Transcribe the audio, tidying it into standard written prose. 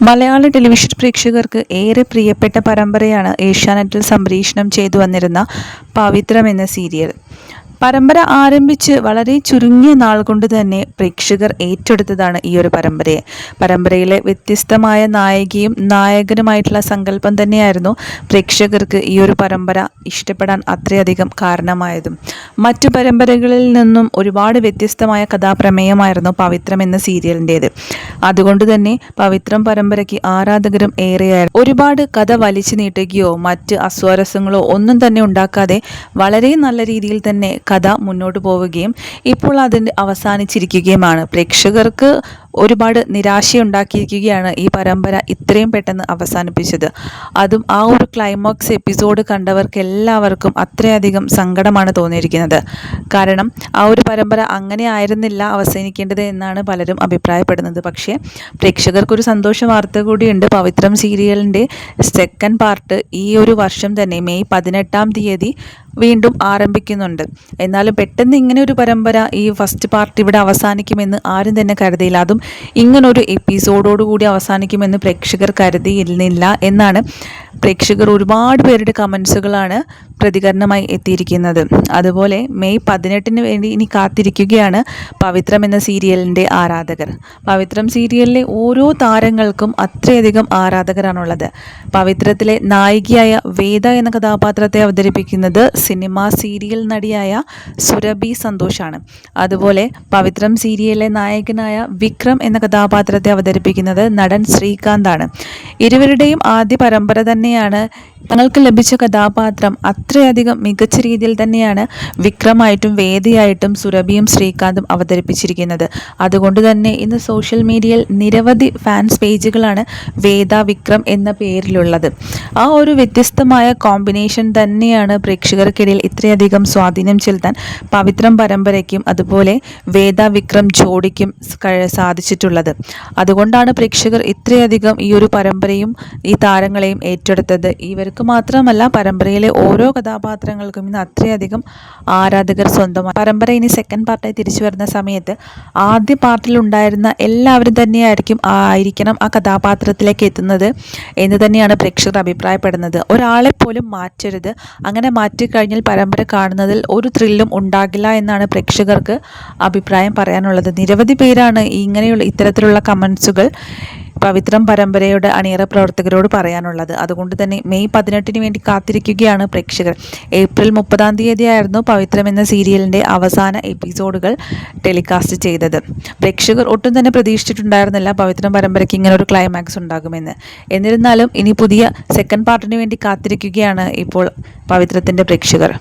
മലയാള television പ്രേക്ഷകർക്ക് ഏറെ പ്രിയപ്പെട്ട പരമ്പരയാണ് ഏഷ്യാനെറ്റിൽ സംപ്രേഷണം ചെയ്തു വന്നിരുന്ന പവിത്രം എന്ന സീരിയൽ. പരമ്പര ആരംഭിച്ച് വളരെ ചുരുങ്ങിയ നാൾ കൊണ്ട് തന്നെ പ്രേക്ഷകർ ഏറ്റെടുത്തതാണ് ഈ ഒരു പരമ്പരയെ. പരമ്പരയിലെ വ്യത്യസ്തമായ നായികയും നായകനുമായിട്ടുള്ള സങ്കല്പം തന്നെയായിരുന്നു പ്രേക്ഷകർക്ക് ഈ ഒരു പരമ്പര ഇഷ്ടപ്പെടാൻ അത്രയധികം കാരണമായതും. മറ്റു പരമ്പരകളിൽ നിന്നും ഒരുപാട് വ്യത്യസ്തമായ കഥാപ്രമേയമായിരുന്നു പവിത്രം എന്ന സീരിയലിൻ്റേത്. അതുകൊണ്ട് തന്നെ പവിത്രം പരമ്പരയ്ക്ക് ആരാധകരും ഏറെയായിരുന്നു. ഒരുപാട് കഥ വലിച്ചു നീട്ടുകയോ മറ്റ് അസ്വാരസ്യങ്ങളോ ഒന്നും തന്നെ ഉണ്ടാക്കാതെ വളരെ നല്ല രീതിയിൽ തന്നെ കഥ മുന്നോട്ട് പോവുകയും ഇപ്പോൾ അതിന് അവസാനിച്ചിരിക്കുകയുമാണ്. പ്രേക്ഷകർക്ക് ഒരുപാട് നിരാശയുണ്ടാക്കിയിരിക്കുകയാണ് ഈ പരമ്പര ഇത്രയും പെട്ടെന്ന് അവസാനിപ്പിച്ചത്. അതും ആ ഒരു ക്ലൈമാക്സ് എപ്പിസോഡ് കണ്ടവർക്ക് എല്ലാവർക്കും അത്രയധികം സങ്കടമാണ് തോന്നിയിരിക്കുന്നത്. കാരണം ആ ഒരു പരമ്പര അങ്ങനെ ആയിരുന്നില്ല അവസാനിക്കേണ്ടത് എന്നാണ് പലരും അഭിപ്രായപ്പെടുന്നത്. പക്ഷേ പ്രേക്ഷകർക്കൊരു സന്തോഷ വാർത്ത കൂടിയുണ്ട്. പവിത്രം സീരിയലിൻ്റെ സെക്കൻഡ് പാർട്ട് ഈ ഒരു വർഷം തന്നെ മെയ് 18 വീണ്ടും ആരംഭിക്കുന്നുണ്ട്. എന്നാലും പെട്ടെന്ന് ഇങ്ങനെ ഒരു പരമ്പര ഈ ഫസ്റ്റ് പാർട്ട് ഇവിടെ അവസാനിക്കുമെന്ന് ആരും തന്നെ കരുതിയില്ല. അതും ഇങ്ങനൊരു എപ്പിസോഡോടുകൂടി അവസാനിക്കുമെന്ന് പ്രേക്ഷകർ കരുതിയിരുന്നില്ല എന്നാണ് പ്രേക്ഷകർ ഒരുപാട് പേരുടെ കമൻസുകളാണ് പ്രതികരണമായി എത്തിയിരിക്കുന്നത്. അതുപോലെ മെയ് 18 വേണ്ടി ഇനി കാത്തിരിക്കുകയാണ് പവിത്രം എന്ന സീരിയലിൻ്റെ ആരാധകർ. പവിത്രം സീരിയലിലെ ഓരോ താരങ്ങൾക്കും അത്രയധികം ആരാധകരാണുള്ളത്. പവിത്രത്തിലെ നായികയായ വേദ എന്ന കഥാപാത്രത്തെ അവതരിപ്പിക്കുന്നത് സിനിമ സീരിയൽ നടിയായ സുരഭി സന്തോഷാണ്. അതുപോലെ പവിത്രം സീരിയലിലെ നായകനായ വിക്രം എന്ന കഥാപാത്രത്തെ അവതരിപ്പിക്കുന്നത് നടൻ ശ്രീകാന്താണ്. ഇരുവരുടെയും ആദ്യ പരമ്പര തന്നെയാണ്. തങ്ങൾക്ക് ലഭിച്ച കഥാപാത്രം അത്രയധികം മികച്ച രീതിയിൽ തന്നെയാണ് വിക്രമായിട്ടും വേദിയായിട്ടും സുരഭിയും ശ്രീകാന്തും അവതരിപ്പിച്ചിരിക്കുന്നത്. അതുകൊണ്ട് തന്നെ ഇന്ന് സോഷ്യൽ മീഡിയയിൽ നിരവധി ഫാൻസ് പേജുകളാണ് വേദ വിക്രം എന്ന പേരിലുള്ളത്. ആ ഒരു വ്യത്യസ്തമായ കോമ്പിനേഷൻ തന്നെയാണ് പ്രേക്ഷകർക്കിടയിൽ ഇത്രയധികം സ്വാധീനം ചെലുത്താൻ പവിത്രം പരമ്പരയ്ക്കും അതുപോലെ വേദ വിക്രം ജോഡിക്കും സാധിച്ചിട്ടുള്ളത്. അതുകൊണ്ടാണ് പ്രേക്ഷകർ ഇത്രയധികം ഈ ഒരു പരമ്പരയും ഈ താരങ്ങളെയും ഏറ്റെടുത്തത്. ഇവർക്ക് മാത്രമല്ല, പരമ്പരയിലെ ഓരോ കഥാപാത്രങ്ങൾക്കും ഇന്ന് അത്രയധികം ആരാധകർ സ്വന്തമായി. പരമ്പര ഇനി സെക്കൻഡ് പാർട്ടായി തിരിച്ചു വരുന്ന സമയത്ത് ആദ്യ പാർട്ടിൽ ഉണ്ടായിരുന്ന എല്ലാവരും തന്നെയായിരിക്കും ആ കഥാപാത്രത്തിലേക്ക് എത്തുന്നത് എന്ന് തന്നെയാണ് പ്രേക്ഷകർ അഭിപ്രായപ്പെടുന്നത്. ഒരാളെ പോലും മാറ്റരുത്. അങ്ങനെ മാറ്റിക്കഴിഞ്ഞാൽ പരമ്പര കാണുന്നതിൽ ഒരു ത്രില്ലും ഉണ്ടാകില്ല എന്നാണ് പ്രേക്ഷകർക്ക് അഭിപ്രായം പറയാനുള്ളത്. നിരവധി പേരാണ് ഇത്തരത്തിലുള്ള കമൻസുകൾ പവിത്രം പരമ്പരയുടെ അണിയറ പ്രവർത്തകരോട് പറയാനുള്ളത്. അതുകൊണ്ട് തന്നെ മെയ് 18 വേണ്ടി കാത്തിരിക്കുകയാണ് പ്രേക്ഷകർ. ഏപ്രിൽ 30 ആയിരുന്നു പവിത്രം എന്ന സീരിയലിൻ്റെ അവസാന എപ്പിസോഡുകൾ ടെലികാസ്റ്റ് ചെയ്തത്. പ്രേക്ഷകർ ഒട്ടും തന്നെ പ്രതീക്ഷിച്ചിട്ടുണ്ടായിരുന്നില്ല പവിത്രം പരമ്പരയ്ക്ക് ഇങ്ങനെ ഒരു ക്ലൈമാക്സ് ഉണ്ടാകുമെന്ന്. എന്നിരുന്നാലും ഇനി പുതിയ സെക്കൻഡ് പാർട്ടിന് വേണ്ടി കാത്തിരിക്കുകയാണ് ഇപ്പോൾ പവിത്രത്തിൻ്റെ പ്രേക്ഷകർ.